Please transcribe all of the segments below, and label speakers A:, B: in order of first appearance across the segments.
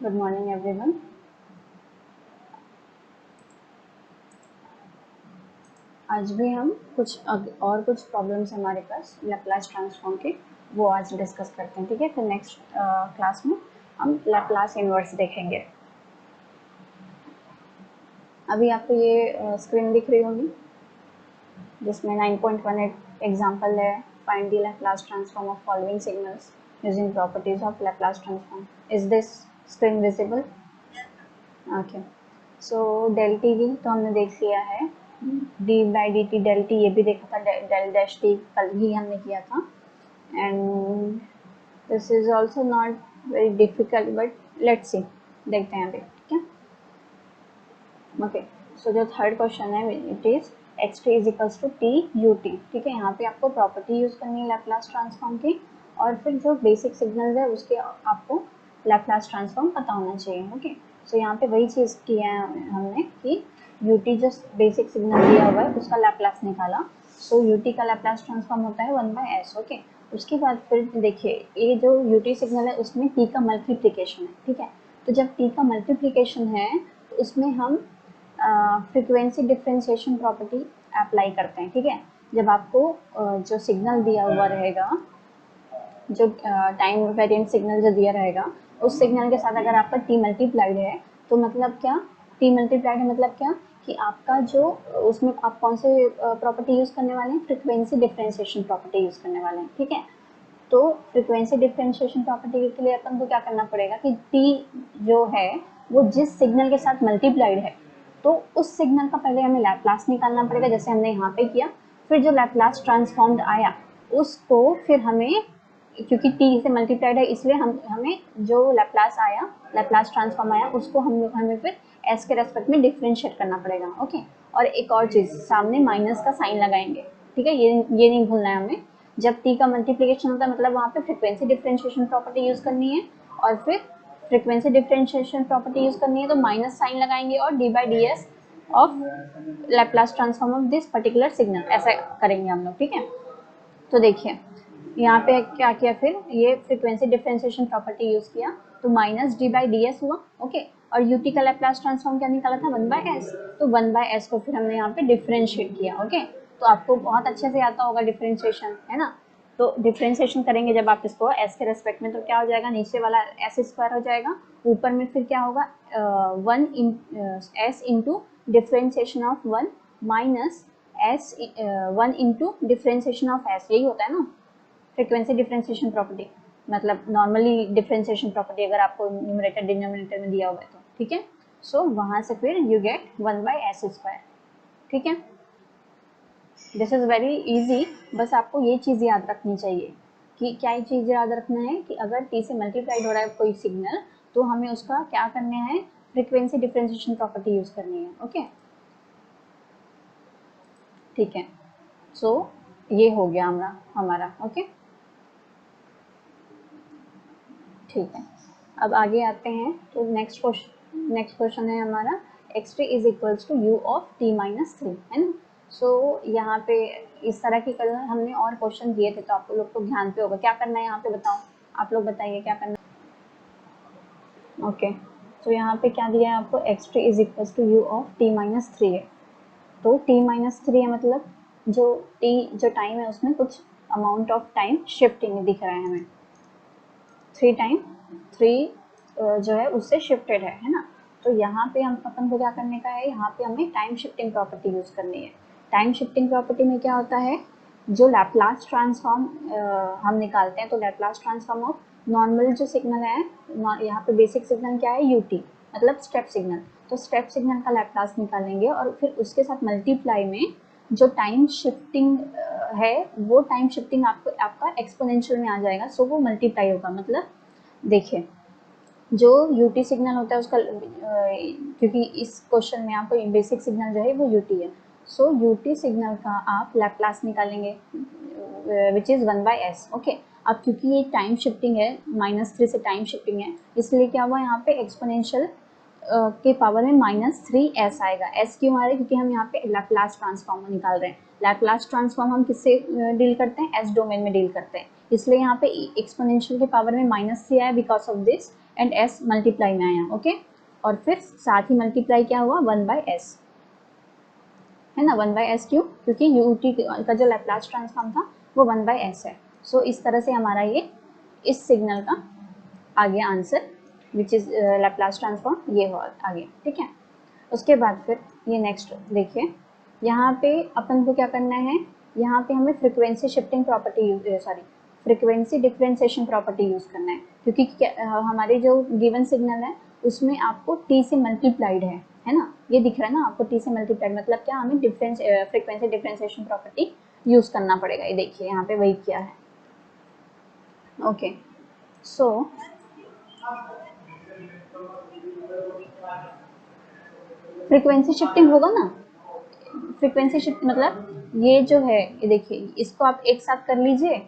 A: Good morning everyone. आज भी हम और कुछ प्रॉब्लम्स हमारे पास लैप्लास ट्रांसफॉर्म के, वो आज डिस्कस करते हैं। ठीक है, फिर नेक्स्ट क्लास में हम लैप्लास इनवर्स देखेंगे। अभी आपको ये स्क्रीन दिख रही होगी जिसमें 9.18 एग्जाम्पल है। Find the Laplace transform of following signals using properties of Laplace transform. Is this screen visible? Okay, so del T V तो हमने देख लिया है, D by D T del T ये भी देखा था, डेल डैश टी कल ही हमने किया था। And this is also not very difficult, but let's see, देखते हैं अभी। ठीक है, ओके। सो जो थर्ड क्वेश्चन है it is X T is equals to T U T. ठीक है, यहाँ पे आपको प्रॉपर्टी यूज करनी है लैप्लास ट्रांसफॉर्म की, और फिर जो बेसिक सिग्नल्स है उसके आपको लैप्लास ट्रांसफॉर्म पता होना चाहिए। ओके, सो यहाँ पे वही चीज़ किया है हमने कि यू टी जो बेसिक सिग्नल दिया हुआ है उसका लैप्लास निकाला। सो यू टी का लैप्लास ट्रांसफॉर्म होता है 1/s। ओके, उसके बाद फिर देखिए ये जो यू टी सिग्नल है उसमें टी का मल्टीप्लिकेशन है। ठीक है, तो जब टी का मल्टीप्लिकेशन है तो उसमें हम फ्रीक्वेंसी डिफरेंशिएशन प्रॉपर्टी अप्लाई करते हैं। ठीक है, जब आपको जो सिग्नल दिया हुआ रहेगा, जो टाइम वेरिएंट सिग्नल जो दिया रहेगा, उस सिग्नल के साथ अगर आपका टी मल्टीप्लाइड है तो मतलब क्या, टी मल्टीप्लाइड है मतलब क्या कि आपका जो उसमें आप कौन से प्रॉपर्टी यूज करने वाले हैं, फ्रीक्वेंसी डिफरेंशिएशन प्रॉपर्टी यूज करने वाले हैं। ठीक है, तो फ्रीक्वेंसी डिफरेंशिएशन प्रॉपर्टी के लिए अपन को क्या करना पड़ेगा कि टी जो है वो जिस सिग्नल के साथ मल्टीप्लाइड है तो उस सिग्नल का पहले हमें लैप्लास निकालना पड़ेगा, जैसे हमने यहाँ पे किया। फिर जो लैप्लास ट्रांसफॉर्म्ड आया उसको फिर हमें, क्योंकि टी से मल्टीप्लाइड है इसलिए हमें जो लैप्लास आया, लैप्लास ट्रांसफॉर्म आया, उसको हमें फिर एस के रेस्पेक्ट में डिफरेंशिएट करना पड़ेगा। ओके, और एक और चीज़, सामने माइनस का साइन लगाएंगे। ठीक है, ये नहीं भूलना है हमें। जब टी का मल्टीप्लिकेशन होता है मतलब वहाँ पे फ्रीक्वेंसी डिफरेंशिएशन प्रॉपर्टी यूज करनी है, और फिर फ्रीक्वेंसी डिफरेंशिएशन प्रॉपर्टी यूज करनी है तो माइनस साइन लगाएंगे और D by D S of Laplace transform of this particular signal, ऐसा करेंगे हम लोग। ठीक है, तो देखिए यहाँ पे क्या किया, फिर ये फ्रीक्वेंसी डिफरेंशिएशन प्रॉपर्टी यूज किया तो minus D by D S हुआ। ओके, और यू टी का लैप्लास ट्रांसफॉर्म क्या निकाला था, 1/s। तो 1/s को फिर हमने यहाँ पे डिफरेंशिएट किया। ओके, तो आपको बहुत अच्छे से आता होगा डिफरेंशिएशन, है ना। तो डिफरेंशिएशन करेंगे जब आप इसको एस के रेस्पेक्ट में, तो क्या हो जाएगा, नीचे वाला एस स्क्वायर हो जाएगा, ऊपर में फिर क्या होगा, one in S into differentiation of one minus S, one into differentiation of S, यही होता है ना फ्रीक्वेंसी डिफरेंशिएशन प्रॉपर्टी, मतलब नॉर्मली डिफरेंशिएशन प्रॉपर्टी अगर आपको न्यूमरेटर डिनोमिनेटर में दिया हुआ है तो। ठीक है, सो वहां से फिर यू गेट 1/s स्क्वायर। ठीक है, दिस इज वेरी इजी। बस आपको ये चीज़ याद रखनी चाहिए कि क्या ये चीज़ याद रखना है कि अगर टी से मल्टीप्लाइड हो रहा है कोई सिग्नल तो हमें उसका क्या करना है, फ्रीक्वेंसी डिफरेंशिएशन प्रॉपर्टी यूज करनी है। ओके, ठीक है, सो ये हो गया हमारा। ओके, ठीक है, अब आगे आते हैं तो नेक्स्ट क्वेश्चन है हमारा X T is equals to U of T minus three, है ना। सो यहाँ पे इस तरह की कल हमने और क्वेश्चन दिए थे तो आप लोग को ध्यान पे होगा क्या करना है, यहाँ पे बताओ, आप लोग बताइए क्या करना है। ओके, तो यहाँ पे क्या दिया है आपको, X T is equals to U of T minus three है। तो टी माइनस थ्री है मतलब जो टी जो टाइम है उसमें कुछ अमाउंट ऑफ टाइम शिफ्टिंग दिख रहा है हमें, थ्री टाइम, थ्री जो है उससे शिफ्टेड है ना। तो यहाँ पे हम अपन को क्या करने का है, यहाँ पे हमें टाइम शिफ्टिंग प्रॉपर्टी यूज करनी है। टाइम शिफ्टिंग प्रॉपर्टी में क्या होता है, जो लैप्लास ट्रांसफॉर्म हम निकालते हैं तो लैप्लास ट्रांसफॉर्म ऑफ नॉर्मल जो सिग्नल है, यहाँ पे बेसिक सिग्नल क्या है, यूटी मतलब स्टेप सिग्नल, तो स्टेप सिग्नल का लैप्लास निकालेंगे और फिर उसके साथ मल्टीप्लाई में जो टाइम शिफ्टिंग है वो टाइम शिफ्टिंग आपका एक्सपोनेंशियल में आ जाएगा, सो वो मल्टीप्लाई होगा। मतलब देखिए जो यूटी सिग्नल होता है उसका क्योंकि इस क्वेश्चन में आपको बेसिक सिग्नल जो है वो यूटी है, सो यूटी सिग्नल का आप लैप्लास निकालेंगे विच इज़ 1/s। ओके, अब क्योंकि ये टाइम शिफ्टिंग है, -3 से टाइम शिफ्टिंग है, इसलिए क्या हुआ यहाँ पे एक्सपोनेंशियल के पावर में -3s आएगा। s क्यों आ रहा है, क्योंकि हम यहाँ पे लैप्लास ट्रांसफॉर्म निकाल रहे हैं। लैप्लास ट्रांसफॉर्म हम किससे डील करते हैं, s डोमेन में डील करते हैं, इसलिए यहाँ पे एक्सपोनेंशियल के पावर में -3 आया because of this and S multiply में आया, ओके। और फिर साथ ही मल्टीप्लाई क्या हुआ 1/s, है ना। 1/s क्यों? क्योंकि ut का जो लैप्लास ट्रांसफॉर्म था वो 1/s है। सो इस तरह से हमारा ये इस सिग्नल का आ गया answer which is Laplace transform, ये हो आ गया, ठीक है। उसके बाद फिर ये नेक्स्ट देखिए, यहाँ पे अपन को क्या करना है, यहाँ पे हमें frequency shifting property frequency differentiation property use करना है, क्योंकि हमारे जो गिवन सिग्नल है उसमें आपको t से मल्टीप्लाइड है ना, ये दिख रहा है ना आपको t से मल्टीप्लाइड, मतलब क्या, हमें फ्रिक्वेंसी डिफरेंशिएशन प्रॉपर्टी यूज करना पड़ेगा। ये देखिए यहाँ पे वही किया है, ओके। सो फ्रिक्वेंसी शिफ्टिंग होगा ना, फ्रिक्वेंसी शिफ्ट मतलब ये जो है, ये देखिए इसको आप एक साथ कर लीजिए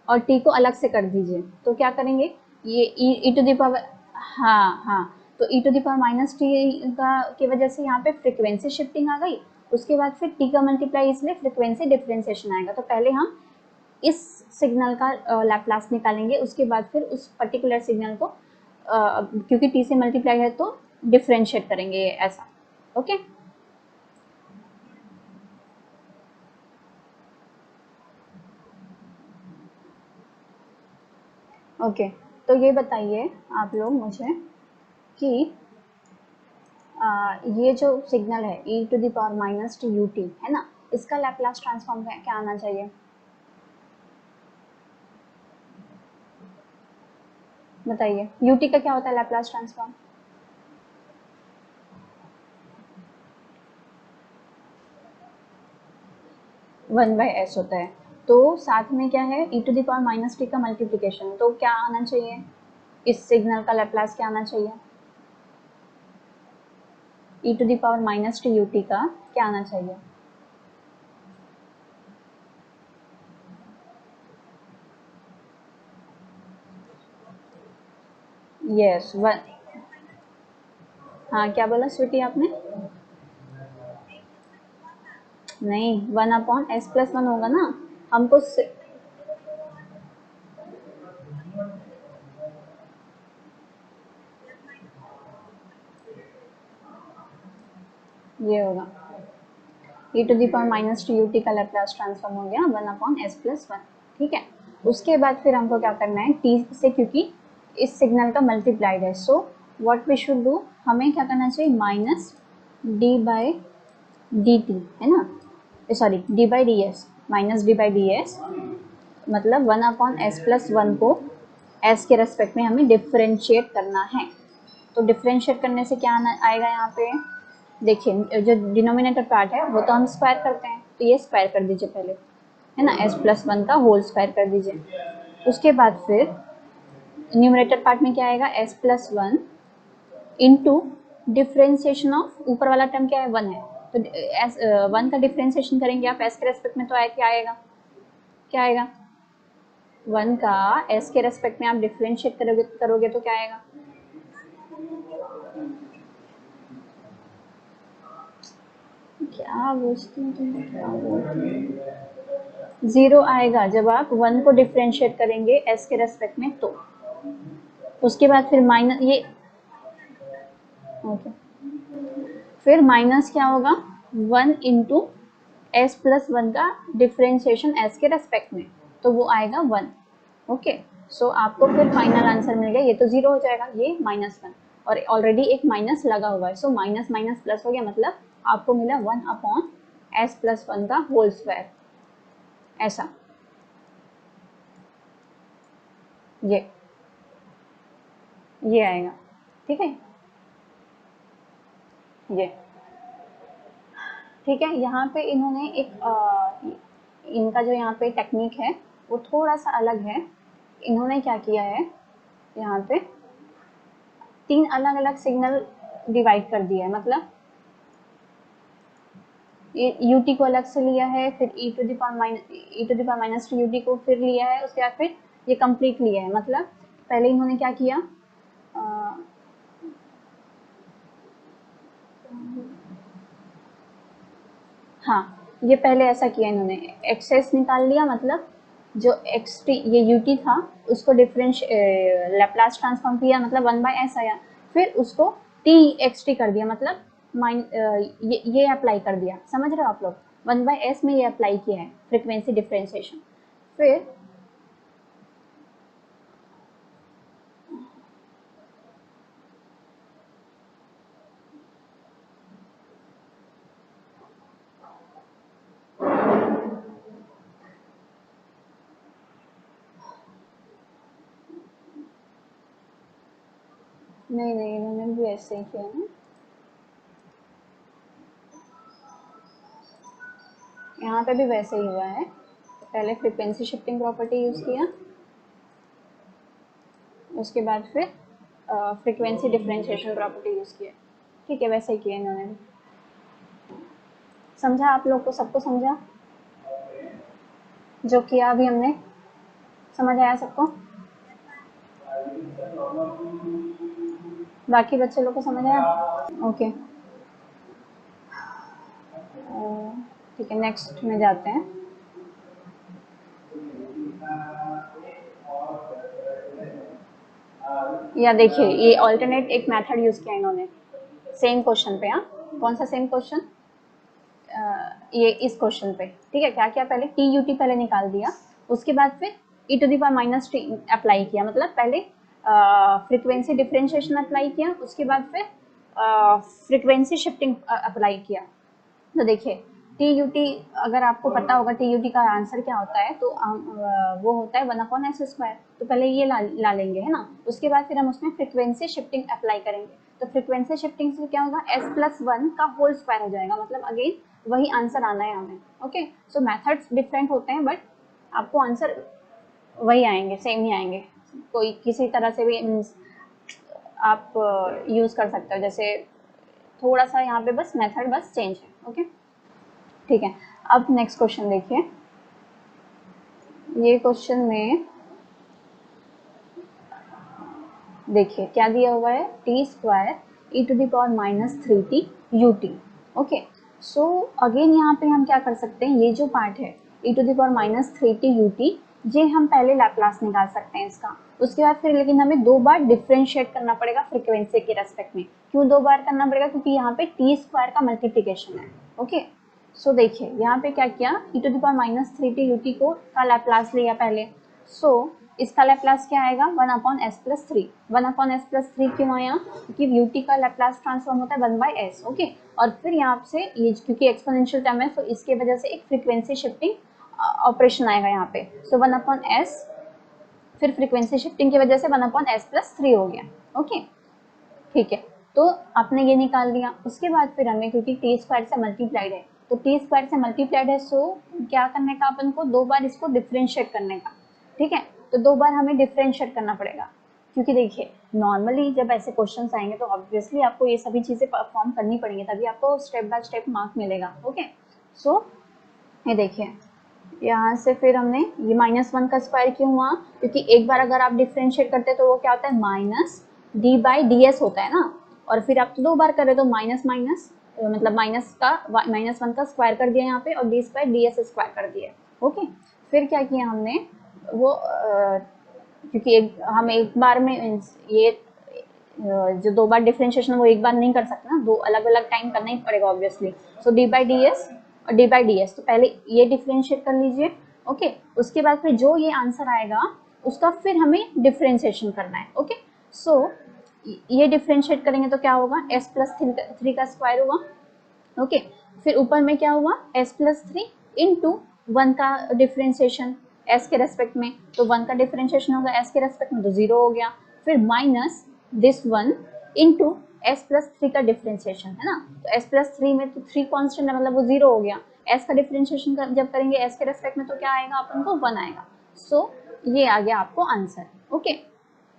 A: और t को अलग से कर दीजिए, तो क्या करेंगे, ये e टू द पावर, हाँ हाँ, तो e to the power minus T का की वजह से यहाँ पे फ्रिक्वेंसी शिफ्टिंग आ गई। उसके बाद फिर t का मल्टीप्लाई, इसलिए फ्रिक्वेंसी डिफरेंशिएशन आएगा। तो पहले हम इस सिग्नल का लैप्लास निकालेंगे, उसके बाद फिर उस पर्टिकुलर सिग्नल को क्योंकि t से मल्टीप्लाई है तो डिफरेंशिएट करेंगे, ऐसा, ओके। ओके, तो ये बताइए आप लोग मुझे कि ये जो सिग्नल है e to the power minus T U T है ना, इसका लैप्लास ट्रांसफॉर्म क्या आना चाहिए, बताइए। ut का क्या होता है लैप्लास ट्रांसफॉर्म, 1/s होता है। तो साथ में क्या है, e to the power minus T का मल्टीप्लिकेशन, तो क्या आना चाहिए, इस सिग्नल का लैप्लास क्या आना चाहिए, e to the power minus T U T का क्या आना चाहिए, यस वन, हाँ क्या बोला स्वीटी आपने, नहीं 1/s+1 होगा ना, हमको ये होगा e to the power minus T U T का लैप्लास ट्रांसफॉर्म हो गया 1/s+1, ठीक है। उसके बाद फिर हमको क्या करना है, t से, क्योंकि इस सिग्नल का मल्टीप्लाइड है, so what we should do, हमें क्या करना चाहिए, माइनस d/dt है ना, सॉरी d/ds, माइनस d/ds, मतलब 1/s+1 को s के रेस्पेक्ट में हमें डिफरेंशिएट करना है। तो डिफरेंशिएट करने से क्या आएगा यहाँ पे, देखिए जो डिनोमिनेटर पार्ट है वो तो हम स्क्वायर करते हैं, तो ये स्क्वायर कर दीजिए पहले, है ना, s+1 का होल स्क्वायर कर दीजिए। उसके बाद फिर न्यूमरेटर पार्ट में क्या आएगा, s+1 इंटू डिफरेंशिएशन ऑफ, ऊपर वाला टर्म क्या है, 1 है, तो एस 1 का डिफरेंशिएशन करेंगे आप s के रेस्पेक्ट में, तो क्या आएगा, क्या आएगा, 1 का s के रेस्पेक्ट में आप डिफरेंशिएट करोगे तो क्या आएगा, क्या बोलती हूँ तुम, क्या बोलती हूँ, 0 आएगा जब आप 1 को डिफरेंशिएट करेंगे s के रेस्पेक्ट में, तो उसके बाद फिर माइनस ये, ओके, फिर माइनस क्या होगा, 1 इंटू s+1 का डिफरेंशिएशन s के रेस्पेक्ट में, तो वो आएगा 1, ओके। सो आपको फिर फाइनल आंसर मिल गया, ये तो 0 हो जाएगा, ये -1, और ऑलरेडी एक माइनस लगा हुआ है, सो माइनस माइनस प्लस हो गया, मतलब आपको मिला 1/s+1 का होल स्क्वायर, ऐसा, ये आएगा, ठीक है, ये ठीक है। यहाँ पे इन्होंने इनका जो यहाँ पे टेक्निक है वो थोड़ा सा अलग है। इन्होंने क्या किया है, यहाँ पे 3 अलग अलग सिग्नल डिवाइड कर दिया है, मतलब ये ut को अलग से लिया है, फिर e to the power minus T ut को फिर लिया है, उसके बाद फिर ये कंप्लीट लिया है। मतलब पहले इन्होंने क्या किया, हाँ ये पहले ऐसा किया इन्होंने, एक्सेस निकाल लिया, मतलब जो एक्स टी ये यू टी था उसको लैप्लास ट्रांसफॉर्म किया, मतलब 1/s आया, फिर उसको टी एक्स टी कर दिया, मतलब ये अप्लाई कर दिया। समझ रहे हो आप लोग? 1/s में ये अप्लाई किया है फ्रीक्वेंसी डिफरेंशिएशन। फिर नहीं नहीं, इन्होंने भी ऐसे ही किया ना, यहाँ पे भी वैसे ही हुआ है। पहले फ्रीक्वेंसी शिफ्टिंग प्रॉपर्टी यूज़ किया, उसके बाद फिर फ्रीक्वेंसी डिफरेंशिएशन प्रॉपर्टी यूज़ किया। ठीक है, वैसे ही किया इन्होंने भी। समझा आप लोग को? सबको समझा जो किया अभी हमने? समझ आया सबको? बाकी बच्चे लोग को समझ आया? ओके, ठीक है, नेक्स्ट में जाते हैं। या देखिए, ये ऑल्टरनेट एक मेथड यूज किया इन्होंने सेम क्वेश्चन पे। हाँ, कौन सा सेम क्वेश्चन? ये इस क्वेश्चन पे। ठीक है, क्या किया? पहले टी यू टी पहले निकाल दिया, उसके बाद फिर e to the power minus t apply किया, मतलब पहले फ्रीक्वेंसी डिफरेंशिएशन अप्लाई किया, उसके बाद फिर फ्रीक्वेंसी शिफ्टिंग अप्लाई किया। तो देखिए, टी यू टी, अगर आपको पता होगा टी यू टी का आंसर क्या होता है, तो वो होता है 1/s²। तो पहले ये ला लेंगे, है ना। उसके बाद फिर हम उसमें फ्रीक्वेंसी शिफ्टिंग अप्लाई करेंगे। तो फ्रीक्वेंसी शिफ्टिंग से क्या होगा? s+1 का होल स्क्वायर हो जाएगा, मतलब अगेन वही आंसर आना है हमें। ओके, सो मेथड्स डिफरेंट होते हैं, बट आपको आंसर वही आएंगे, सेम ही आएंगे। कोई किसी तरह से भी आप यूज़ कर सकते हो, जैसे थोड़ा सा यहाँ पे बस मेथड बस चेंज है। ओके, ठीक है। अब नेक्स्ट क्वेश्चन देखिए। ये क्वेश्चन में देखिए क्या दिया हुआ है? t² e⁻³ ut। Okay, so again यहाँ पे हम क्या कर सकते हैं? ये जो पार्ट है e⁻³ ut, ये हम पहले लैप्लास निकाल सकते हैं इसका। उसके बाद फिर लेकिन हमें 2 बार डिफरेंशिएट करना पड़ेगा फ्रीक्वेंसी के रेस्पेक्ट में। क्यों 2 बार करना पड़ेगा? क्योंकि यहाँ पे t² का मल्टीप्लीकेशन है। ओके, सो देखिए यहाँ पे क्या किया? e⁻³ ut को का लैप्लास लिया पहले। सो इसका लैप्लास क्या आएगा? 1/s+3। 1/s+3 क्यों आया? क्योंकि ut का लैप्लास ट्रांसफॉर्म होता है 1/s। ओके, और फिर यहाँ से ये क्योंकि एक्सपोनेंशियल टर्म है, तो इसके वजह से एक फ्रीक्वेंसी शिफ्टिंग ऑपरेशन आएगा यहाँ पे। सो 1/s, फिर फ्रीक्वेंसी शिफ्टिंग की वजह से 1/s+3 हो गया। ओके, ठीक है, तो आपने ये निकाल दिया। उसके बाद फिर हमें, क्योंकि t² से मल्टीप्लाइड है, तो t² से मल्टीप्लाइड है, सो क्या करने का अपन को? 2 बार इसको डिफरेंशिएट करने का। ठीक है, तो 2 बार हमें डिफरेंशिएट करना पड़ेगा, क्योंकि देखिए नॉर्मली जब ऐसे क्वेश्चंस आएंगे तो ऑब्वियसली आपको ये सभी चीज़ें परफॉर्म करनी पड़ेंगी, तभी आपको स्टेप बाय स्टेप मार्क मिलेगा। ओके, सो ये देखिए यहाँ से फिर हमने ये -1 का स्क्वायर क्यों हुआ? क्योंकि एक बार अगर आप डिफरेंशिएट करते हैं तो वो क्या होता है? -d/ds होता है ना, और फिर आप तो 2 बार कर रहे हो, तो माइनस माइनस मतलब -1 का स्क्वायर कर दिया यहाँ पे, और d² ds स्क्वायर कर दिया। ओके, फिर क्या किया हमने? वो क्योंकि हम एक बार में ये जो 2 बार डिफरेंशिएशन वो एक बार नहीं कर सकते ना, 2 अलग अलग टाइम करना ही पड़ेगा ऑब्वियसली। सो d/ds और d/ds, तो पहले ये डिफरेंशिएट कर लीजिए। ओके, उसके बाद फिर जो ये आंसर आएगा उसका फिर हमें डिफरेंशिएशन करना है। ओके, सो ये डिफरेंशिएट करेंगे तो क्या होगा? s+3 का स्क्वायर हुआ। ओके, फिर ऊपर में क्या हुआ? s+3 इंटू 1 का डिफरेंशिएशन s के रेस्पेक्ट में, तो 1 का डिफरेंशिएशन होगा s के रेस्पेक्ट में, तो 0 हो गया। फिर माइनस दिस 1 इंटू s+3 का डिफरेंशिएशन, है ना, तो s+3 में तो 3 कांस्टेंट है, मतलब वो 0 हो गया। s का डिफरेंशिएशन जब करेंगे s के रेस्पेक्ट में, तो क्या आएगा अपन को? 1 आएगा। सो ये आ गया आपको आंसर। ओके,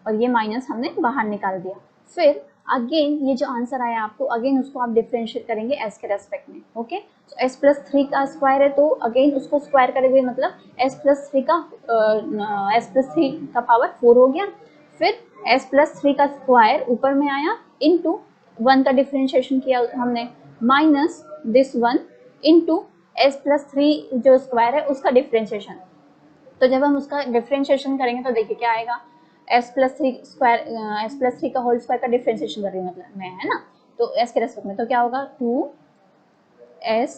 A: और ये माइनस हमने बाहर निकाल दिया। फिर अगेन ये जो आंसर आया आपको, अगेन उसको आप डिफरेंशिएट करेंगे s के रेस्पेक्ट में। ओके, तो s+3 का स्क्वायर है, तो अगेन उसको स्क्वायर करेंगे, मतलब s+3 का पावर 4 हो गया। फिर s+3 का स्क्वायर ऊपर में आया, इंटू 1 का डिफरेंशिएशन किया हमने, माइनस दिस 1 इंटू s+3 जो स्क्वायर है उसका डिफरेंशिएशन। तो जब हम उसका डिफ्रेंशिएशन करेंगे तो देखिए क्या आएगा, s प्लस थ्री का होल स्क्वायर का डिफ्रेंशिएशन कर रही हूँ मतलब मैं, है ना, तो s के रेस्पेक्ट में, तो क्या होगा 2s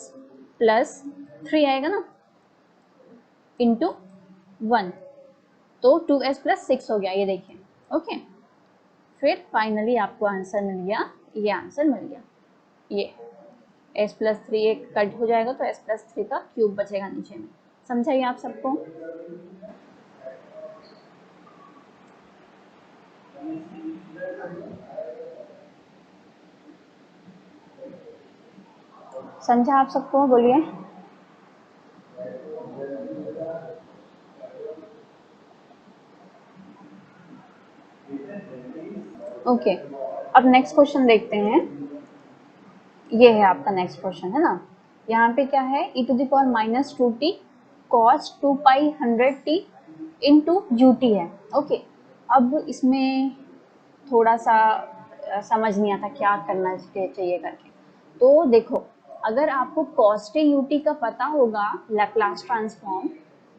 A: प्लस 3 आएगा ना इंटू 1, तो 2s प्लस 6 हो गया, ये देखिए। ओके, फिर फाइनली आपको आंसर मिल गया, ये आंसर मिल गया, ये s प्लस 3 एक कट हो जाएगा तो s प्लस 3 का क्यूब बचेगा नीचे में। समझाइए आप सबको? समझा आप सबको? बोलिए। ओके, अब नेक्स्ट क्वेश्चन देखते हैं। ये है आपका नेक्स्ट क्वेश्चन, है ना। यहाँ पे क्या है, e to the power minus 2t cos 2 pi 100t into U T है। ओके, अब इसमें थोड़ा सा समझ नहीं आता क्या करना चाहिए करके। तो देखो, अगर आपको कॉस टी यूटी का पता होगा Laplace transform,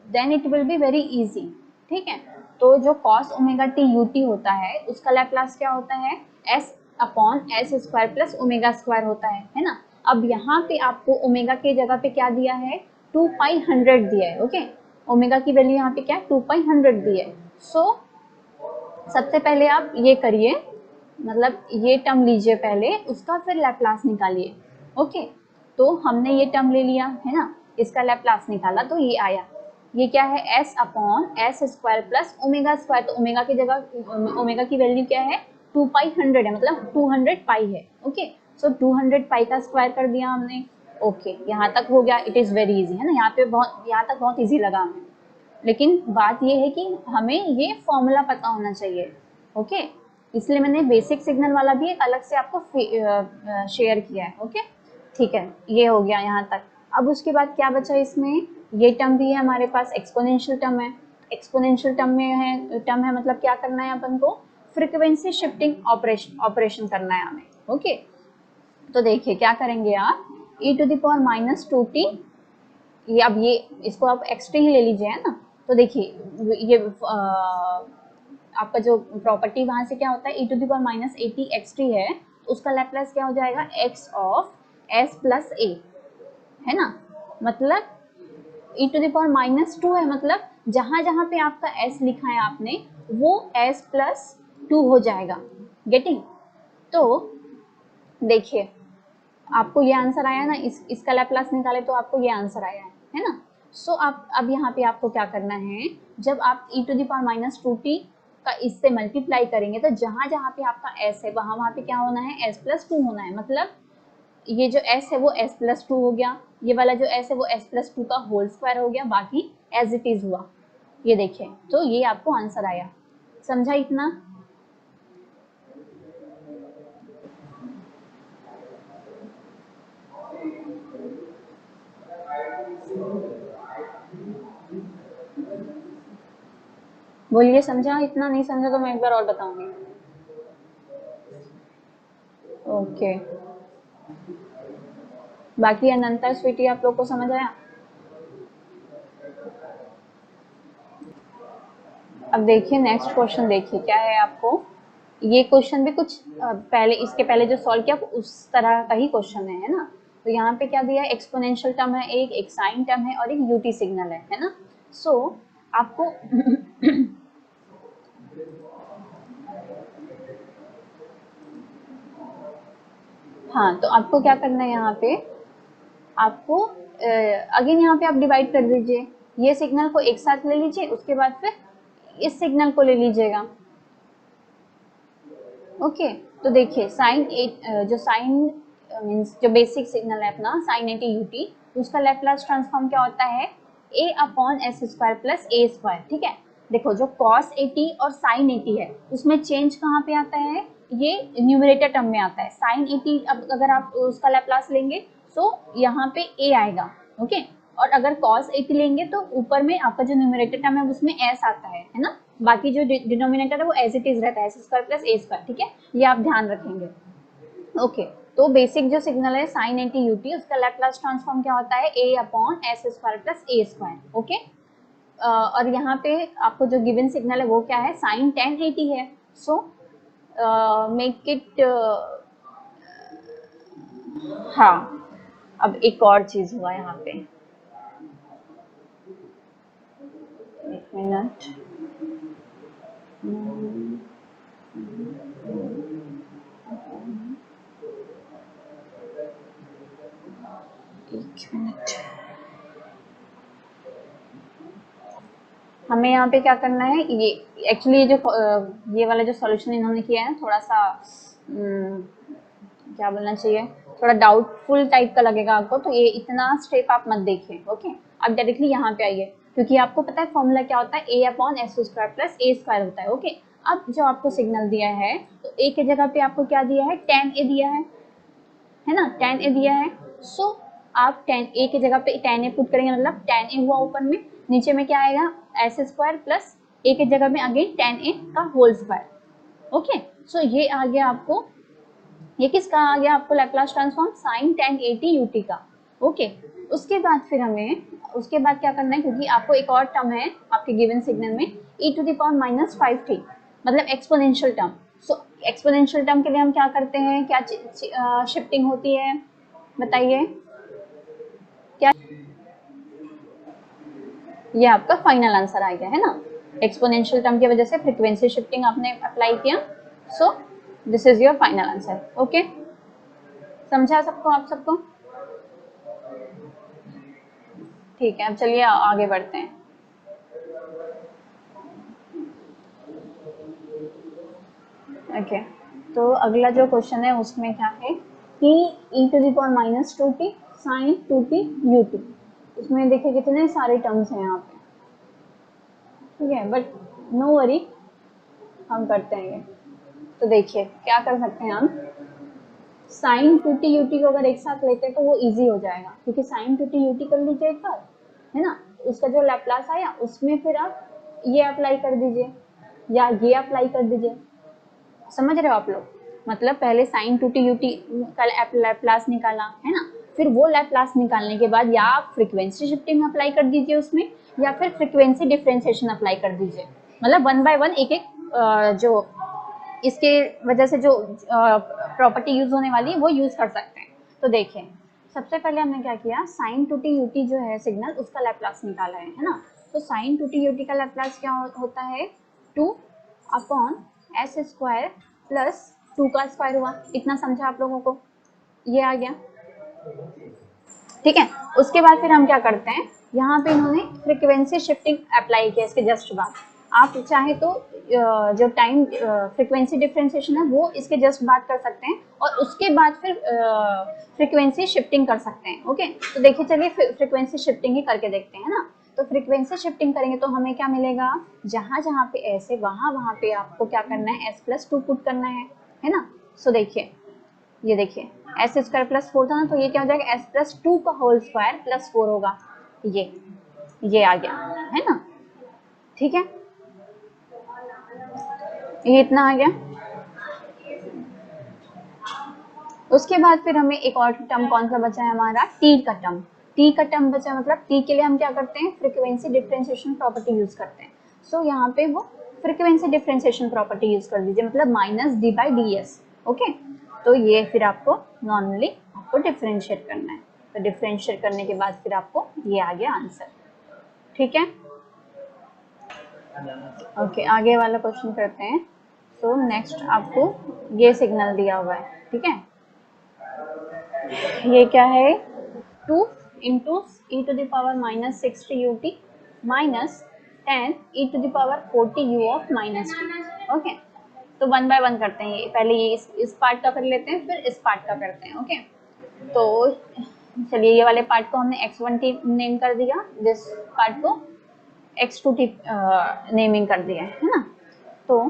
A: then it will be very easy. ठीक है, तो जो कॉस ओमेगा टी यूटी होता है उसका लैप्लास क्या होता है, S upon S square plus omega square होता है ना। अब यहाँ पे आपको ओमेगा के जगह पे क्या दिया है, 2 पाई 100 दिया है। ओके, ओमेगा की वैल्यू यहाँ पे क्या है, 2 पाई 100 दी है। सो सबसे पहले आप ये करिए, मतलब ये टर्म लीजिए पहले, उसका फिर लैप्लास निकालिए। ओके, तो हमने ये टर्म ले लिया है ना, इसका लैप्लास निकाला तो ये आया, ये क्या है, s upon S square plus omega square. तो ओमेगा की जगह ओमेगा की वैल्यू क्या है, 2 पाई 100 है, मतलब 200 पाई है। ओके, सो 200 पाई का स्क्वायर कर दिया हमने। ओके, यहाँ तक हो गया, इट इज़ वेरी इजी, है ना, यहाँ पे बहुत, यहाँ तक बहुत इजी लगा हमें। लेकिन बात ये है कि हमें ये फॉर्मूला पता होना चाहिए। ओके, इसलिए मैंने बेसिक सिग्नल वाला भी एक अलग से आपको शेयर किया है। ओके, ठीक है, ये हो गया यहाँ तक। अब उसके बाद क्या बचा इसमें, ये टर्म भी है हमारे पास, एक्सपोनेंशियल टर्म है। एक्सपोनेंशियल टर्म है मतलब क्या करना है अपन को, फ्रीक्वेंसी शिफ्टिंग ऑपरेशन करना है हमें। ओके, तो देखिए क्या करेंगे आप, e to the power minus 2t, ये अब ये इसको आप एक्स टी ही ले लीजिए, है ना। तो देखिए ये आपका जो प्रॉपर्टी वहां से क्या होता है, e to the power minus 80 X T है, तो उसका लैप्लास क्या हो जाएगा, x of s plus a, है ना। मतलब e to the power minus 2 है, मतलब जहां जहां पे आपका s लिखा है आपने, वो s प्लस 2 हो जाएगा। गेटिंग? तो देखिए आपको ये आंसर आया ना, इसका लैप्लास निकाले तो आपको ये आंसर आया है ना। सो आप अब यहाँ पे आपको क्या करना है, जब आप e to the power minus 2t का इससे मल्टीप्लाई करेंगे तो जहां जहां पे आपका s है वहां वहां पे क्या होना है, s प्लस 2 होना है। मतलब ये जो s है वो s प्लस 2 हो गया, ये वाला जो s है वो s प्लस 2 का होल स्क्वायर हो गया, बाकी एज इट इज हुआ। ये देखिए, तो ये आपको आंसर आया। समझा इतना? बोलिए, समझा इतना? नहीं समझा तो मैं एक बार और बताऊंगी। ओके, बाकी अनंता स्वीटी आप लोग को समझ आया? अब देखिए नेक्स्ट क्वेश्चन, देखिए क्या है आपको, ये क्वेश्चन भी कुछ पहले, इसके पहले जो सॉल्व किया उस तरह का ही क्वेश्चन है ना। तो यहाँ पे क्या दिया है, एक्सपोनेंशियल टर्म है, एक साइन टर्म है और एक यूटी सिग्नल है ना। सो आपको हाँ, तो आपको क्या करना है यहाँ पे, आपको अगेन यहाँ पे आप डिवाइड कर दीजिए, ये सिग्नल को एक साथ ले लीजिए, उसके बाद फिर इस सिग्नल को ले लीजिएगा। ओके, तो देखिए साइन जो साइन मीन्स जो बेसिक सिग्नल है अपना साइन 80 यूटी, उसका लैप्लास ट्रांसफॉर्म क्या होता है, a upon S square plus A square. ठीक है, देखो जो cos 80 और साइन 80 है उसमें चेंज कहाँ पे आता है, ये न्यूमरेटर टर्म में आता है। साइन 80 अब अगर आप उसका लैप्लास लेंगे तो यहाँ पे a आएगा। ओके, और अगर cos 80 लेंगे तो ऊपर में आपका जो न्यूमरेटर टर्म है उसमें s आता है ना। बाकी जो डिनोमिनेटर है वो एज इट इज रहता है, एस स्क्वायर प्लस ए स्क्वायर। ठीक है, ये आप ध्यान रखेंगे। ओके, तो बेसिक जो सिग्नल है साइन 80 यूटी, उसका लैप्लास ट्रांसफॉर्म क्या होता है, ए अपॉन एस स्क्वायर प्लस ए स्क्वायर। ओके, और यहाँ पे आपको जो गिवन सिग्नल है वो क्या है, साइन 1080 है। सो मेक इट, हाँ अब एक और चीज हुआ यहाँ पे, एक मिनट, एक मिनट, हमें यहाँ पे क्या करना है, ये एक्चुअली जो ये वाला जो सॉल्यूशन इन्होंने किया है थोड़ा सा क्या बोलना चाहिए, थोड़ा डाउटफुल टाइप का लगेगा आपको, तो ये इतना स्टेप आप मत देखिए। ओके, आप डायरेक्टली यहाँ पे आइए, क्योंकि आपको पता है फॉर्मूला क्या होता है, a upon S square plus A square होता है। ओके, अब जो आपको सिग्नल दिया है, तो a के जगह पे आपको क्या दिया है, tan a दिया है ना, tan a दिया है। सो आप tan a की जगह पे tan a पुट करेंगे, मतलब tan a हुआ ऊपर में, नीचे में क्या आएगा, एस स्क्वायर प्लस a की जगह में अगेन tan a का होल स्क्वायर। ओके, सो ये आ गया आपको, ये किसका आ गया आपको, लैप्लास ट्रांसफॉर्म साइन 1080 ut का। ओके, उसके बाद फिर हमें, उसके बाद क्या करना है, क्योंकि आपको एक और टर्म है आपके गिवन सिग्नल में e to the power minus 5t, मतलब exponential term. So exponential term के लिए हम क्या करते हैं, क्या शिफ्टिंग होती है बताइए, क्या, ये आपका फाइनल आंसर आ गया है ना, एक्सपोनेंशियल टर्म की वजह से फ्रीक्वेंसी शिफ्टिंग आपने अप्लाई किया। So this is your final answer. Okay, समझा सबको, आप सबको ठीक है। अब चलिए आगे बढ़ते हैं। ओके, तो अगला जो क्वेश्चन है उसमें क्या है कि e to the power minus 2t sine 2t ut, इसमें देखिए कितने सारे टर्म्स हैं यहाँ पे, ठीक है, बट नो वरी, हम करते हैं ये। तो देखिए क्या कर सकते हैं हम, साइन 2t ut को अगर एक साथ लेते हैं तो वो इजी हो जाएगा, क्योंकि साइन 2t ut कर लीजिए एक बार, है ना, उसका जो लैप्लास आया उसमें फिर आप ये अप्लाई कर दीजिए या ये अप्लाई कर दीजिए, समझ रहे हो आप लोग, मतलब पहले साइन 2t ut का लैप्लास निकाला है ना, फिर वो लैप्लास निकालने के बाद या आप फ्रीक्वेंसी शिफ्टिंग अप्लाई कर दीजिए उसमें, या फिर फ्रीक्वेंसी डिफरेंशिएशन अप्लाई कर दीजिए, मतलब वन बाय वन एक एक जो इसके वजह से जो प्रॉपर्टी यूज होने वाली है वो यूज कर सकते हैं। तो देखिए सबसे पहले हमने क्या किया, साइन 2t ut जो है सिग्नल, उसका लैप्लास निकाला है ना, तो साइन 2t ut का लैप्लास क्या होता है, 2 अपॉन एस स्क्वायर प्लस 2 का स्क्वायर हुआ, इतना समझा आप लोगों को, ये आ गया, ठीक है। उसके बाद फिर हम क्या करते हैं, यहाँ पे इन्होंने फ्रीक्वेंसी शिफ्टिंग अप्लाई किया इसके जस्ट बाद, आप चाहे तो जो टाइम फ्रीक्वेंसी डिफरेंशिएशन है वो इसके जस्ट बाद कर सकते हैं, और उसके बाद फिर फ्रीक्वेंसी शिफ्टिंग कर सकते हैं। ओके, तो देखिए चलिए फ्रीक्वेंसी शिफ्टिंग ही करके देखते हैं ना। तो फ्रीक्वेंसी शिफ्टिंग करेंगे तो हमें क्या मिलेगा, जहां जहां पे ऐसे वहां पे आपको क्या करना है, s प्लस 2 पुट करना है ना। सो देखिए, ये देखिए एस स्क्वायर प्लस 4 था ना, तो ये क्या हो जाएगा, एस प्लस 2 का होल स्क्वायर प्लस 4 होगा, ये आ गया है ना, ठीक है, ये इतना आ गया। उसके बाद फिर हमें एक और टर्म कौन सा बचा है हमारा, टी का टर्म, टी का टर्म बचा, मतलब टी के लिए हम क्या करते हैं, फ्रीक्वेंसी डिफरेंशिएशन प्रॉपर्टी यूज करते हैं। सो यहाँ पे वो फ्रीक्वेंसी डिफरेंशिएशन प्रॉपर्टी यूज कर दीजिए, मतलब minus D by D S. Okay, तो ये फिर आपको नॉर्मली आपको डिफरेंशिएट करना है, तो डिफरेंशिएट करने के बाद फिर आपको ये आ गया आंसर, ठीक है। ओके, आगे वाला क्वेश्चन करते हैं। तो नेक्स्ट आपको ये सिग्नल दिया हुआ है, ठीक है, ये क्या है, 2 into E to the power minus 60 U T minus 10 E to the power 40 U of minus T. Okay, तो वन बाय वन करते हैं, ये पहले ये इस पार्ट का कर लेते हैं, फिर इस पार्ट का करते हैं। ओके, तो चलिए ये वाले पार्ट को हमने x1t नेम कर दिया, दिस पार्ट को x2t नेमिंग कर दिया है ना। तो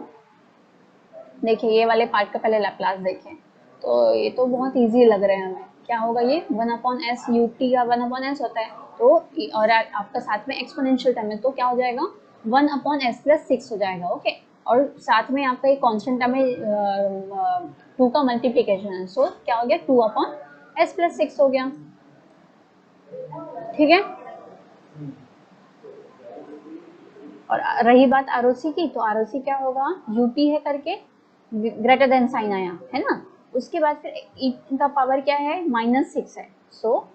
A: देखिए ये वाले पार्ट का पहले लैप्लास देखें, तो ये तो बहुत इजी लग रहा है हमें, क्या होगा ये 1/s ut का 1/s होता है, तो और आपका साथ में एक्सपोनेंशियल टर्म है, तो क्या हो जाएगा 1/s प्लस 6 हो जाएगा। ओके, और साथ में आपका एक कांस्टेंट टर्म है 2 का मल्टीप्लिकेशन है, सो क्या हो गया 2/s प्लस 6 हो गया, ठीक है। और रही बात आरओसी की, तो आरओसी क्या होगा, यूटी है करके ग्रेटर देन साइन आया है ना, उसके बाद फिर इनका पावर क्या है, -6 है, so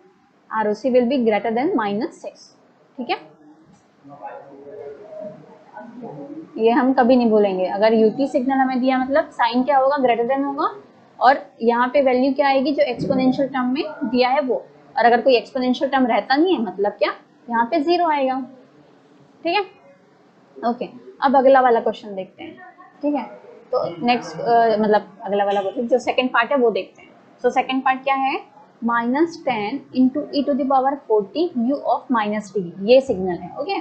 A: ROC will be greater than -6, ठीक है। ये हम कभी नहीं भूलेंगे, अगर यूटी सिग्नल हमें दिया मतलब साइन क्या होगा, ग्रेटर देन होगा, और यहाँ पे वैल्यू क्या आएगी जो एक्सपोनेंशियल टर्म में दिया है वो, और अगर कोई एक्सपोनेंशियल टर्म रहता नहीं है मतलब क्या, यहाँ पे 0 आएगा, ठीक है। ओके, अब अगला वाला क्वेश्चन देखते हैं, ठीक है। तो नेक्स्ट मतलब अगला वाला क्वेश्चन जो सेकंड पार्ट है वो देखते हैं। सो सेकंड पार्ट क्या है, -10 into e⁴ u of -t, ये सिग्नल है, ओके।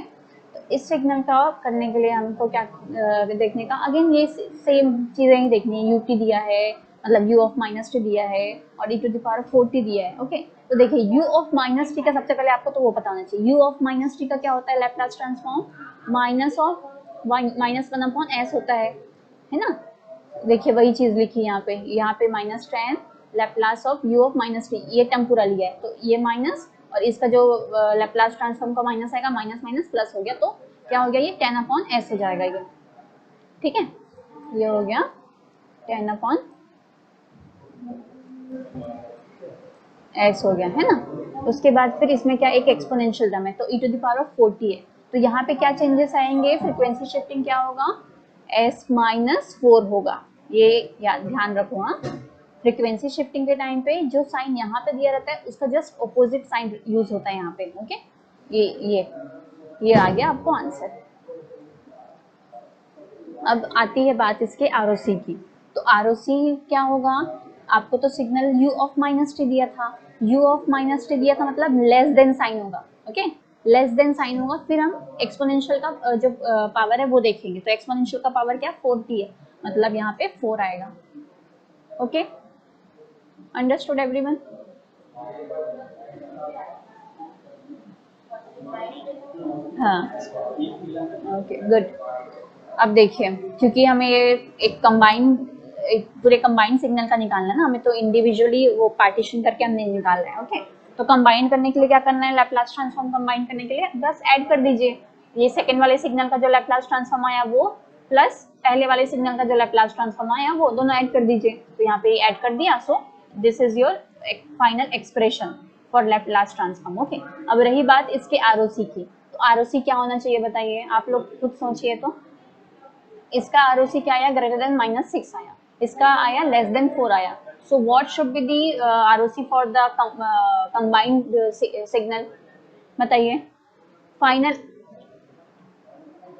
A: तो इस सिग्नल का करने के लिए हमको क्या देखने का, अगेन ये सेम चीजें ही देखनी है, ut दिया है मतलब u ऑफ -t दिया है और e⁴ दिया है, ओके। तो देखिए u ऑफ -t का सबसे पहले आपको तो वो पता होना चाहिए, u ऑफ -t का क्या होता है, लैप्लास ट्रांसफॉर्म -1/s होता है ना। देखिए वही चीज लिखी यहाँ पे -10 Laplace of u of -t, ये टर्म पूरा लिया है, तो ये माइनस और इसका जो लैप्लास ट्रांसफॉर्म का माइनस आएगा, माइनस माइनस प्लस हो गया, तो क्या हो गया, ये 10/s हो जाएगा ये, ठीक है। ये हो गया 10/s हो गया, है ना। उसके बाद फिर इसमें क्या, एक एक्सपोनेंशियल टर्म है, तो e⁴ है, तो यहाँ पे क्या चेंजेस आएंगे, फ्रीक्वेंसी शिफ्टिंग क्या होगा, s-4 होगा, ये ध्यान रखो। हाँ, फ्रीक्वेंसी शिफ्टिंग के टाइम पे जो साइन यहाँ पे दिया रहता है उसका जस्ट ऑपोजिट साइन यूज होता है यहाँ पे, ओके। ये आ गया आपको आंसर। अब आती है बात इसके आरओसी की, तो आरओसी क्या होगा, आपको तो सिग्नल u ऑफ -t दिया था, u ऑफ -t दिया था मतलब लेस देन साइन होगा, ओके, लेस देन साइन होगा, फिर हम एक्सपोनेंशियल का जो पावर है वो देखेंगे, तो एक्सपोनेंशियल का पावर क्या, 4t है, मतलब यहाँ पे 4 आएगा, ओके। Understood everyone? हाँ, ओके गुड। अब देखिए, क्योंकि हमें ये एक पूरे कंबाइंड सिग्नल का निकालना है ना, हमें तो इंडिविजुअली वो पार्टीशन करके हमने निकाल रहे हैं, ओके। तो कंबाइन करने के लिए क्या करना है, लैप्लास ट्रांसफॉर्म कंबाइन करने के लिए बस ऐड कर दीजिए, ये सेकंड वाले सिग्नल का जो लैप्लास ट्रांसफॉर्म आया वो प्लस पहले वाले सिग्नल का जो लैप्लास ट्रांसफॉर्म आया वो, दोनों ऐड कर दीजिए, तो यहाँ पे ऐड कर दिया, so this is your final expression for Laplace transform, okay. अब रही बात इसके आरओसी की, तो आरओसी क्या होना चाहिए बताइए, आप लोग खुद सोचिए। तो इसका आरओसी क्या आया, ग्रेटर देन -6 आया, इसका आया लेस देन 4 आया, so what should be the ROC for the combined signal, बताइए फाइनल।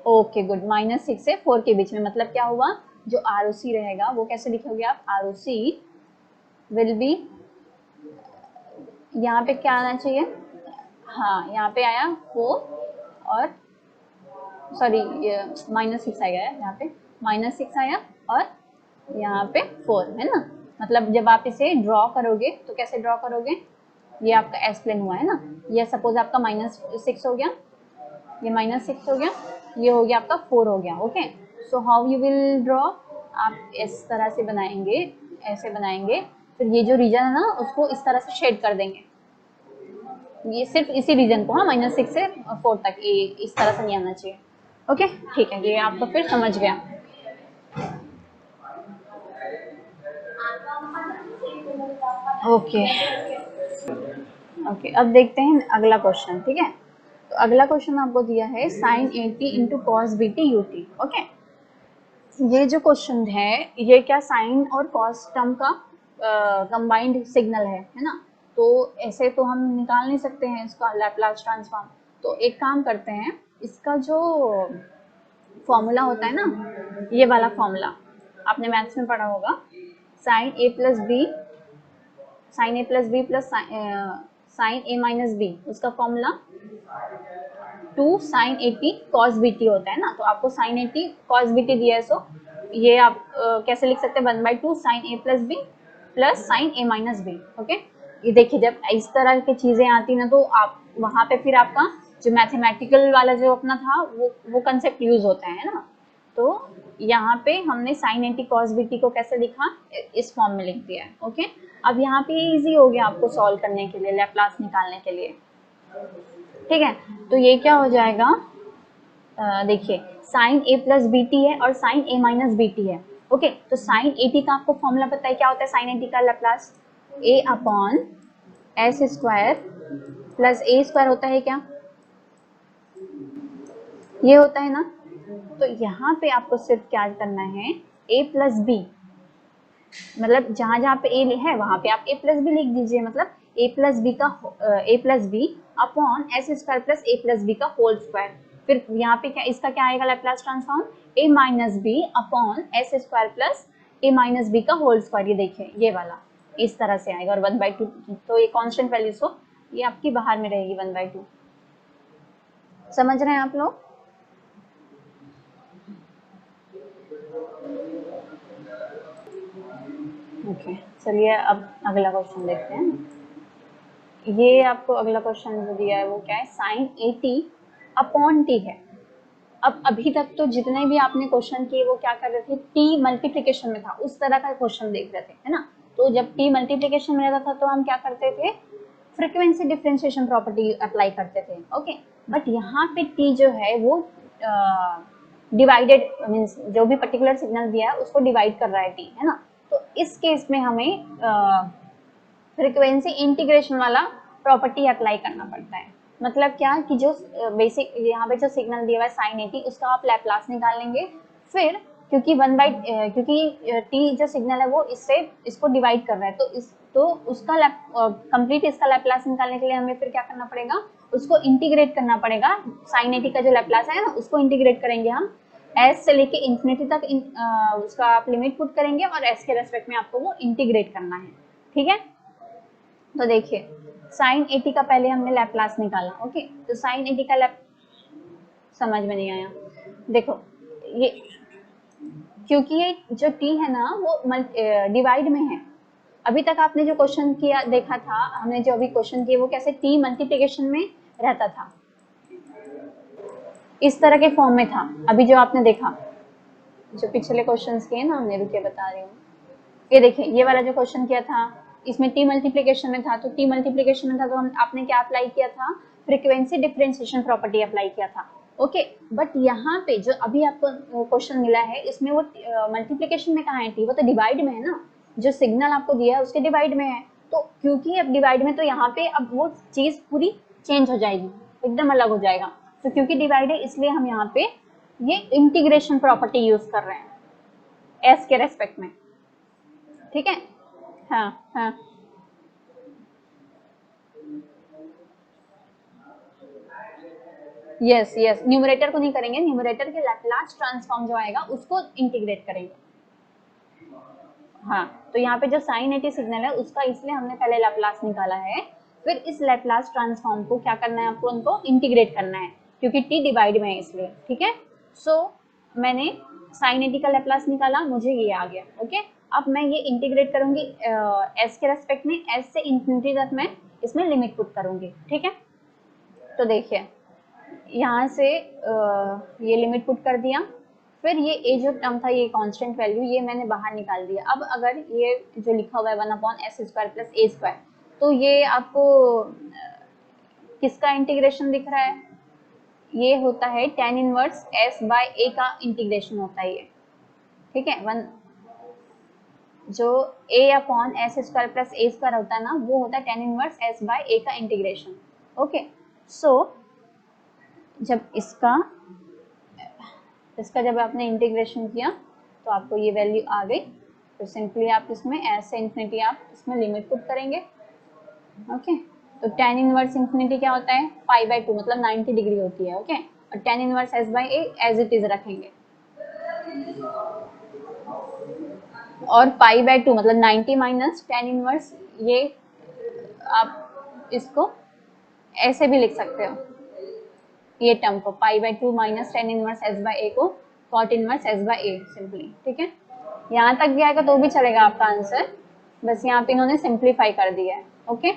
A: ओके गुड, -6 से 4 के बीच में, मतलब क्या हुआ, जो आरओसी रहेगा वो कैसे लिखोगे आप, आरओसी विल बी, यहाँ पे क्या आना चाहिए, हाँ यहाँ पे आया 4 और सॉरी -6 आएगा यहाँ पे, -6 आया और यहाँ पे 4 है ना, मतलब जब आप इसे ड्रॉ करोगे तो कैसे ड्रॉ करोगे, ये आपका एस प्लेन हुआ है ना, ये सपोज आपका -6 हो गया, ये -6 हो गया, ये हो गया आपका 4 हो गया, okay. So how you will draw, आप इस तरह से बनाएंगे, ऐसे बनाएंगे, फिर ये जो रीजन है ना उसको इस तरह से शेड कर देंगे, ये सिर्फ इसी रीजन को, हाँ -6 से 4 तक, ये इस तरह से नहीं आना चाहिए, ओके ठीक है, ये आपको फिर समझ गया। ओके ओके, अब देखते हैं अगला क्वेश्चन, ठीक है। तो अगला क्वेश्चन आपको दिया है sin 80 into cos BT UT, okay. ये जो क्वेश्चन है ये क्या साइन और कॉस टर्म का कंबाइंड सिग्नल है ना, तो ऐसे तो हम निकाल नहीं सकते हैं इसका लैप्लास ट्रांसफॉर्म, तो एक काम करते हैं, इसका जो फॉर्मूला होता है ना, ये वाला फॉर्मूला आपने मैथ्स में पढ़ा होगा, sign A plus B plus sine A minus B, उसका फॉर्मूला 2 sin 80 cos bt होता है ना, तो आपको sin 80 cos bt दिया है, सो ये आप कैसे लिख सकते हैं, 1/2 sin a plus B plus sine A minus B, okay. ये देखिए जब इस तरह की चीजें आती ना, तो आप वहां पे फिर आपका जो मैथमेटिकल वाला जो अपना था वो कंसेप्ट यूज होता है ना, तो यहाँ पे हमने sin 80 cos bt को कैसे लिखा, इस फॉर्म में लिख दिया है, ओके। अब यहाँ पे इजी हो गया आपको सॉल्व करने के लिए, लैप्लास निकालने के लिए, ठीक है। तो ये क्या हो जाएगा, देखिए साइन ए प्लस बी टी है और sign A minus B T है। ओके, तो साइन ए टी का आपको फॉर्मूला पता है क्या होता है? साइन ए टी का लैप्लास ए अपॉन एस स्क्वायर प्लस ए स्क्वायर होता है क्या? ये होता है ना। तो यहाँ पे आपको सिर्फ क्या करना है, a प्लस बी, मतलब जहां जहां पे a है वहां पे आप a प्लस बी लिख दीजिए, मतलब a प्लस बी का a plus B upon S square plus a plus B का होल स्क्वायर। फिर यहाँ पे क्या, इसका क्या आएगा Laplace transform? a minus B upon S square plus a minus B का होल स्क्वायर। ये देखिए ये वाला इस तरह से आएगा, और 1/2 तो ये कांस्टेंट वैल्यू, सो ये आपकी बाहर में रहेगी 1/2। समझ रहे हैं आप लोग? ओके, चलिए अब अगला क्वेश्चन देखते हैं। ये आपको अगला क्वेश्चन जो दिया है वो क्या है, sine A T upon T है। अब अभी तक तो जितने भी आपने क्वेश्चन किए वो क्या कर रहे थे, टी मल्टीप्लिकेशन में था, उस तरह का क्वेश्चन देख रहे थे, है ना। तो जब टी मल्टीप्लिकेशन में रहता था तो हम क्या करते थे, फ्रीक्वेंसी डिफरेंशिएशन प्रॉपर्टी अप्लाई करते थे। ओके, बट यहाँ पे टी जो है वो डिवाइडेड मीन्स जो भी पर्टिकुलर सिग्नल दिया है उसको डिवाइड कर रहा है टी, है ना। तो इस केस में हमें फ्रीक्वेंसी इंटीग्रेशन वाला प्रॉपर्टी अप्लाई करना पड़ता है। मतलब क्या कि जो बेसिक यहाँ पे जो सिग्नल दिया हुआ है साइन ए टी, उसका आप लैप्लास निकाल लेंगे। फिर क्योंकि क्योंकि टी जो सिग्नल है वो इससे इसको डिवाइड कर रहा है, तो उसका कंप्लीट इसका लैप्लास निकालने के लिए हमें फिर क्या करना पड़ेगा, उसको इंटीग्रेट करना पड़ेगा। साइन ए टी का जो लैप्लास है ना, उसको इंटीग्रेट करेंगे हम एस से लेके इंफिनिटी तक, उसका आप लिमिट पुट करेंगे और एस के रेस्पेक्ट में आपको वो इंटीग्रेट करना है। ठीक है, तो देखिए साइन ए टी का पहले हमने लैप्लास निकाला। ओके, तो साइन ए टी का समझ में नहीं आया। देखो ये क्योंकि ये जो टी है ना वो डिवाइड में है। अभी तक आपने जो क्वेश्चन किया देखा था, हमने जो अभी क्वेश्चन किए वो कैसे टी मल्टीप्लिकेशन में रहता था, इस तरह के फॉर्म में था। अभी जो आपने देखा, जो पिछले क्वेश्चंस किए ना हमने, रुकिए बता रही हूँ। ये देखिए ये वाला जो क्वेश्चन किया था इसमें टी मल्टीप्लिकेशन में था, तो टी मल्टीप्लिकेशन में था तो हम आपने क्या अप्लाई किया था, फ्रीक्वेंसी डिफरेंशिएशन प्रॉपर्टी अप्लाई किया था। ओके, बट यहाँ पे जो अभी आपको क्वेश्चन मिला है इसमें वो मल्टीप्लिकेशन में कहाँ है टी, वो तो डिवाइड में है ना। जो सिग्नल आपको दिया है उसके डिवाइड में है, तो क्योंकि अब डिवाइड में, तो यहाँ पे अब वो चीज पूरी चेंज हो जाएगी, एकदम अलग हो जाएगा। तो क्योंकि डिवाइड है इसलिए हम यहाँ पे ये इंटीग्रेशन प्रॉपर्टी यूज कर रहे हैं एस के रेस्पेक्ट में। ठीक है, हाँ हाँ यस यस, न्यूमरेटर को नहीं करेंगे, न्यूमरेटर के लैप्लास ट्रांसफॉर्म जो आएगा उसको इंटीग्रेट करेंगे। हाँ, तो यहाँ पे जो साइन ए टी सिग्नल है उसका इसलिए हमने पहले लैप्लास निकाला है, फिर इस लैप्लास ट्रांसफॉर्म को क्या करना है आपको, उनको इंटीग्रेट करना है क्योंकि टी डिवाइड में है इसलिए। ठीक है, सो मैंने साइन ए टी का लैप्लास निकाला, मुझे ये आ गया। ओके, अब मैं ये इंटीग्रेट करूंगी एस के रेस्पेक्ट में, एस से इंफिनिटी तक मैं इसमें लिमिट पुट करूंगी। ठीक है, तो देखिए यहाँ से ये लिमिट पुट कर दिया, फिर ये ए जो टर्म था ये कांस्टेंट वैल्यू ये मैंने बाहर निकाल दिया। अब अगर ये जो लिखा हुआ है 1/s² प्लस a², तो ये आपको किसका इंटीग्रेशन दिख रहा है, ये होता है tan इनवर्स s/a का इंटीग्रेशन होता है ये। ठीक है, वन जो a/s² प्लस a² होता है ना, वो होता है tan इनवर्स s/a का इंटीग्रेशन। ओके, सो जब इसका जब आपने इंटीग्रेशन किया तो आपको ये वैल्यू आ गई, तो सिंपली आप इसमें एस से इंफिनिटी आप इसमें लिमिट पुट करेंगे। ओके, तो tan इनवर्स इंफिनिटी क्या होता है, π/2 मतलब 90 डिग्री होती है। ओके, और tan inverse s/a as it is रखेंगे, और π/2 मतलब 90 माइनस tan इनवर्स, ये आप इसको ऐसे भी लिख सकते हो, ये टर्म को π/2 माइनस tan इनवर्स s/a को cot इनवर्स s/a सिंपली। ठीक है, यहाँ तक भी आएगा तो भी चलेगा आपका आंसर, बस यहाँ पे इन्होंने सिंप्लीफाई कर दिया है। ओके,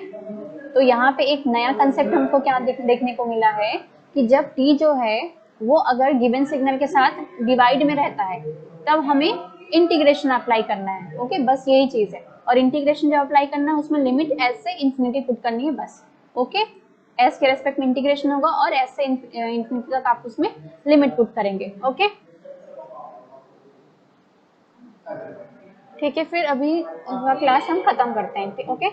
A: तो यहाँ पे एक नया कंसेप्ट हमको क्या देखने को मिला है कि जब t जो है वो अगर गिवन सिग्नल के साथ डिवाइड में रहता है तब हमें इंटीग्रेशन अप्लाई करना है। ओके, बस यही चीज है, और इंटीग्रेशन जब अप्लाई करना है उसमें लिमिट एस से इंफिनिटी पुट करनी है बस। ओके, एस के रेस्पेक्ट में इंटीग्रेशन होगा और एस से इन्फिनिटी तक आप उसमें लिमिट पुट करेंगे। ओके ठीक है, फिर अभी क्लास हम खत्म करते हैं। ओके